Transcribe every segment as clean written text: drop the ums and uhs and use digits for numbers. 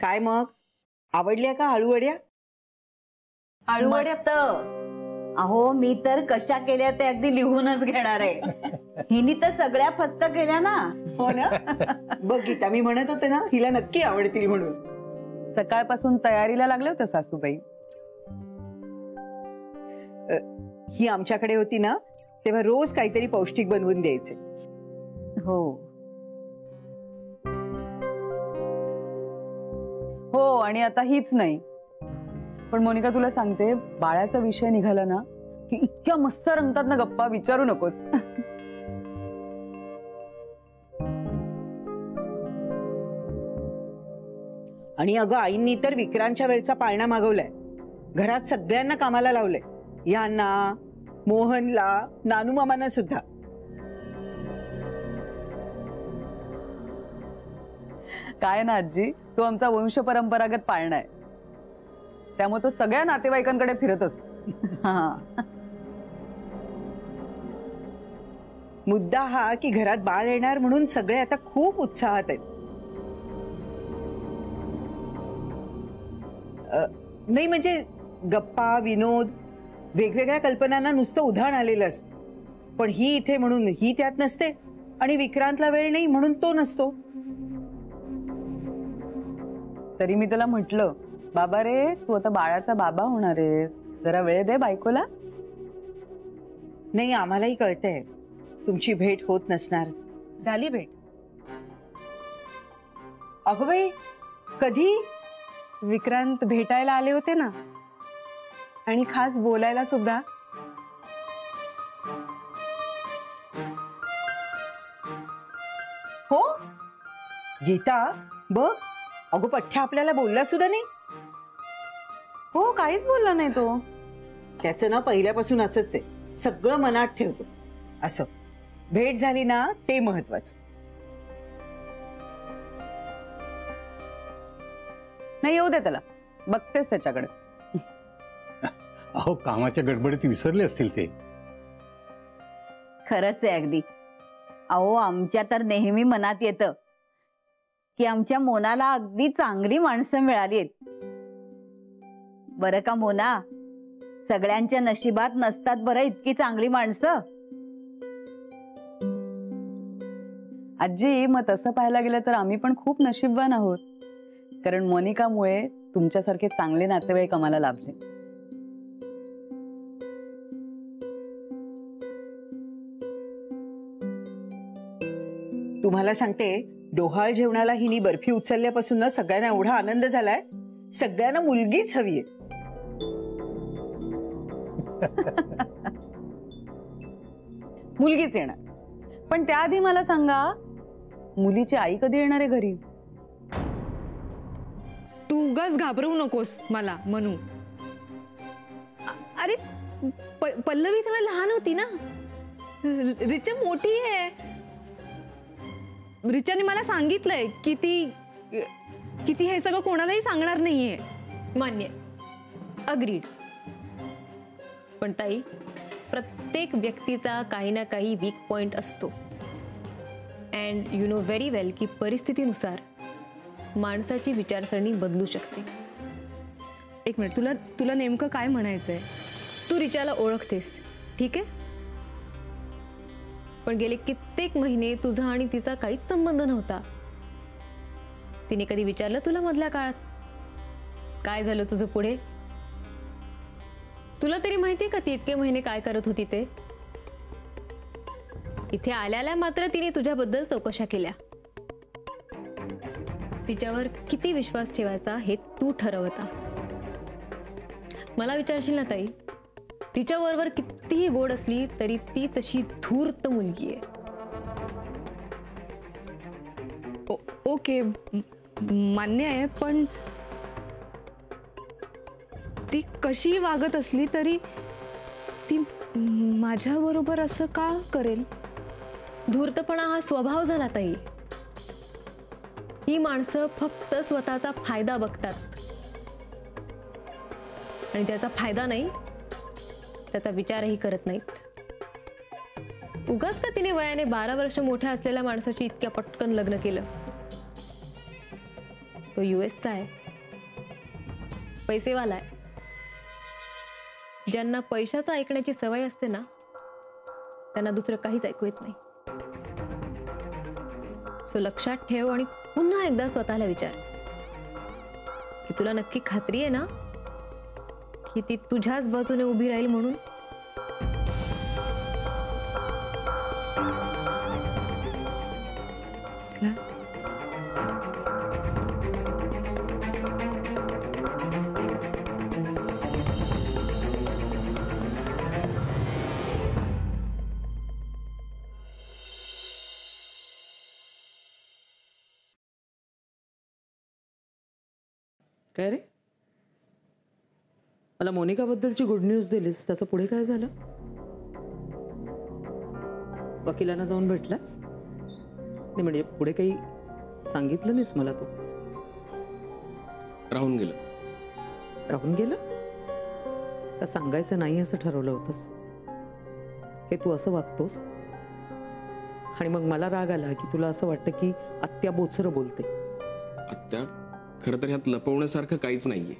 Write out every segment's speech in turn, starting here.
काय मग आवडल्या का आळूवड्या? आळूवड्यात अहो मी तर कशा केल्या ते अगदी लिहूनच घेणार आहे. हिनी तर सगळ्या फस्त केल्या ना. हो ना. बघ गीता, मी म्हणत होते ना हिला नक्की आवडतील म्हणून. सकाळपासून तयारीला लागले होते सासूबाई. ही आमच्याकडे होती ना तेव्हा रोज काहीतरी पौष्टिक बनवून द्यायचे. हो हो, आणि आता हीच नाही, पण मोनिका तुला सांगते, बाळाचा विषय निघाला ना की इतक्या मस्त रंगतात ना गप्पा, विचारू नकोस. आणि अगं आईंनी तर विक्रांतच्या वेळचा पाळणा मागवलाय. घरात सगळ्यांना कामाला लावलंय. यांना, मोहनला, नानू मामांना सुद्धा. काय ना आजी, तो आमचा वंश परंपरागत पाळणा आहे, त्यामुळे तो सगळ्या नातेवाईकांकडे फिरत असतो. मुद्दा हा की घरात बाळ येणार म्हणून सगळे आता खूप उत्साहात आहेत. नाही म्हणजे गप्पा, विनोद, वेगवेगळ्या कल्पनांना नुसतं उधाण आलेलं असतं. पण ही इथे म्हणून ही त्यात नसते, आणि विक्रांतला वेळ नाही म्हणून तो नसतो. तरी मी त्याला म्हटलं, बाबा रे तू आता बाळाचा बाबा होणार आहेस, जरा वेळ दे बायकोला. नाही, आम्हालाही कळतंय तुमची भेट होत नसणार. झाली भेट? अगं बाई, कधी? विक्रांत भेटायला आले होते ना, आणि खास बोलायला सुद्धा. हो गीता, बघ अगो पठ्ठ्या आपल्याला बोलला सुद्धा नाही. हो, काहीच बोलला नाही तो. त्याचं ना पहिल्यापासून असंच आहे, सगळं मनात ठेवतो. असं भेट झाली ना ते महत्वाचं. नाही, येऊ दे त्याला, बघतेस त्याच्याकडे. अहो कामाच्या गडबडीत विसरले असतील ते. खरंच आहे अगदी. अहो आमच्या तर नेहमी मनात येतं की आमच्या मोनाला अगदी चांगली माणसं मिळाली आहेत. बरं का मोना, सगळ्यांच्या नशिबात नसतात बरं इतकी चांगली माणसं. आजी, मग तसं पाहायला गेलं तर आम्ही पण खूप नशीबवान आहोत, कारण मोनिकामुळे तुमच्यासारखे चांगले नातेवाईक आम्हाला लाभले. तुम्हाला सांगते, डोहाळ जेवणाला हिनी बर्फी उचलल्यापासून ना सगळ्यांना एवढा आनंद झालाय. सगळ्यांना मुलगीच हवी आहे. मुलगीच येणार, पण त्याआधी मला सांगा, मुलीची आई कधी येणार आहे घरी? तू उगाच घाबरवू नकोस मला म्हणू. अरे पल्लवी तेव्हा लहान होती ना, रिचा मोठी आहे. रिचाने मला सांगितलंय की ती हे सगळं कोणालाही सांगणार नाहीये. मान्य, अग्रीड. पण ताई, प्रत्येक व्यक्तीचा काही ना काही वीक पॉइंट असतो. अँड यू नो व्हेरी वेल की परिस्थितीनुसार माणसाची विचारसरणी बदलू शकते. एक मिनिट, तुला नेमकं काय म्हणायचंय? तू रिचाला ओळखतेस, ठीक आहे, पण गेले कित्येक महिने तुझा आणि तिचा काहीच संबंध नव्हता. तिने कधी विचारलं तुला मधल्या काळात काय झालं तुझं पुढे? तुला तरी माहिती का ती इतके महिने काय करत होती ते? इथे आल्याला मात्र तिने तुझ्याबद्दल चौकशा केल्या. तिच्यावर किती विश्वास ठेवायचा हे तू ठरवता. मला विचारशील ना ताई, तिच्याबरोबर कितीही गोड असली तरी ती तशी धूर्त मुलगी आहे. ओके, मान्य आहे, पण ती कशी वागत असली तरी ती माझ्या बरोबर असं का करेल? धूर्तपणा हा स्वभाव झाला ताई. ही माणसं फक्त स्वतःचा फायदा बघतात, आणि ज्याचा फायदा नाही त्याचा विचारही करत नाहीत. उगाच का तिने वयाने 12 वर्ष मोठ्या असलेल्या माणसाची इतक्या पटकन लग्न केलं? तो US चा आहे, पैसेवाला आहे. ज्यांना पैशाचं ऐकण्याची सवय असते ना, त्यांना दुसरं काहीच ऐकू येत नाही. सो लक्षात ठेव आणि पुन्हा एकदा स्वतःला विचार की तुला नक्की खात्री आहे ना की ती तुझ्याच बाजूने उभी राहील म्हणून. काय रे, मला मोनिकाबद्दलची गुड न्यूज दिलीस, त्याचं पुढे काय झालं? वकिलांना जाऊन भेटलास? नाही म्हणजे पुढे काही सांगितलं नाहीस मला तू. राहून गेलं. राहून गेलं का? सांगायचं नाही असं ठरवलं होतंस? हे तू असं वागतोस आणि मग मला राग आला की तुला असं वाटतं की आत्या बोचरं बोलते. आत्या, खरं तर ह्यात लपवण्यासारखं काहीच नाहीये.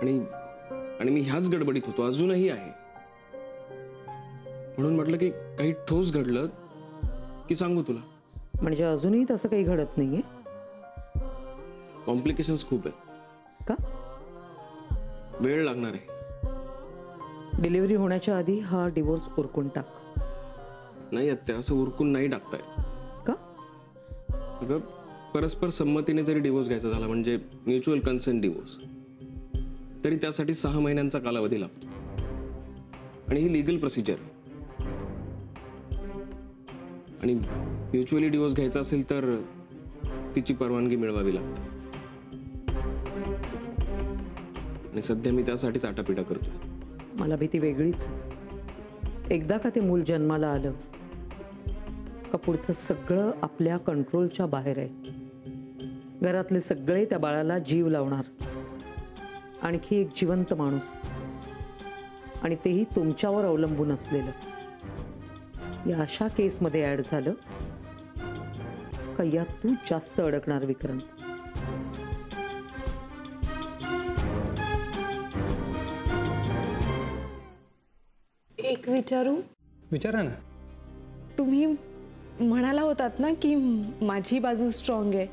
आणि मी ह्याच गडबडीत होतो, अजूनही आहे. म्हणून म्हटलं की काही ठोस घडलं की सांगू तुला. म्हणजे अजूनही तसं काही घडत नाहीये? कॉम्प्लिकेशन्स खूप आहेत. का? वेळ लागणार आहे. डिलिव्हरी होण्याच्या आधी हा डिवोर्स उरकून टाक. नाही आत्या, असं उरकून नाही टाकताय. का? अगं, परस्पर संमतीने जरी डिवोर्स घ्यायचा झाला, म्हणजे म्युच्युअल कन्सेंट डिवोर्स, तरी त्यासाठी 6 महिन्यांचा कालावधी लागतो. आणि ही लीगल प्रोसिजर. आणि म्युच्युअली डिवोर्स घ्यायचा असेल तर तिची परवानगी मिळवावी लागते. आणि सध्या मी त्यासाठीच आटापिटा करतोय. मला भीती वेगळीच. एकदा का ते मूल जन्माला आलं का पुढचं सगळं आपल्या कंट्रोलच्या बाहेर आहे. घरातले सगळे त्या बाळाला जीव लावणार. आणखी एक जिवंत माणूस, आणि तेही तुमच्यावर अवलंबून असलेलं. या अशा केसमध्ये ऍड झालं का यात तू जास्त अडकणार विक्रांत. एक विचारू? विचारा ना. तुम्ही म्हणाला होतात ना की माझी बाजू स्ट्रॉंग आहे,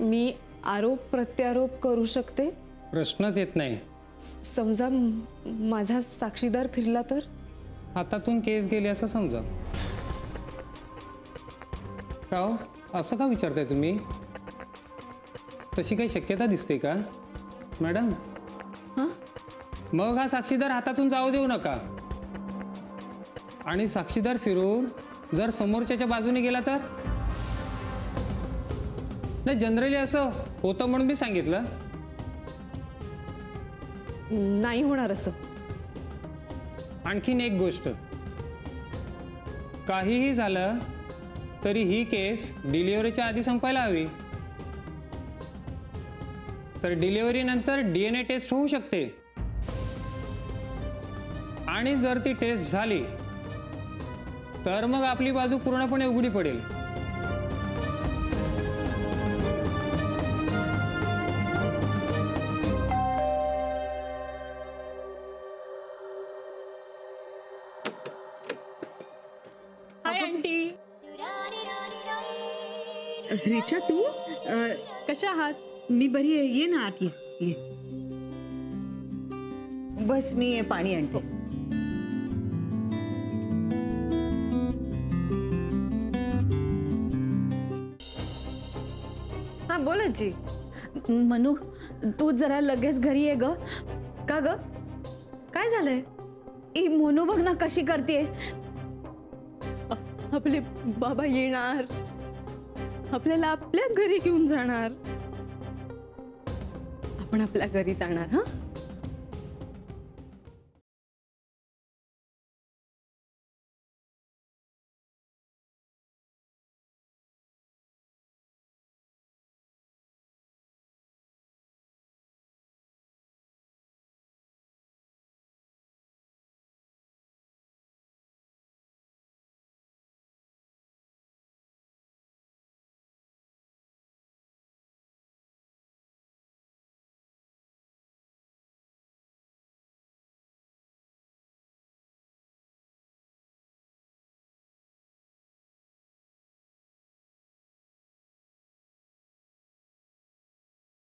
मी आरोप प्रत्यारोप करू शकते. प्रश्नच येत नाही. समजा माझा साक्षीदार फिरला तर? हातातून केस गेली असं समजा. राव, असं का विचारताय तुम्ही? तशी काही शक्यता दिसते का मॅडम? मग हा साक्षीदार हातातून जाऊ देऊ नका. आणि साक्षीदार फिरून जर समोरच्याच्या बाजूने गेला तर? नाही, जनरली असं होतं म्हणून मी सांगितलं. नाही होणार असं. आणखीन एक गोष्ट, काहीही झालं तरी ही केस डिलिव्हरीच्या आधी संपायला हवी. तर डिलिव्हरी नंतर DNA टेस्ट होऊ शकते. आणि जर ती टेस्ट झाली तर मग आपली बाजू पूर्णपणे उघडी पडेल. Hi aunty. रिचा, तू कशा आहात? मी बरी आहे. ये ना आत, ये. बस मी पाणी आणते. हा बोल जी. मनू, तू जरा लगेच घरी ये ग. का ग, काय झालंय? ही मोनू बघ ना कशी करते. आपले बाबा येणार, आपल्याला आपल्या घरी घेऊन जाणार, आपण आपल्या घरी जाणार. हा,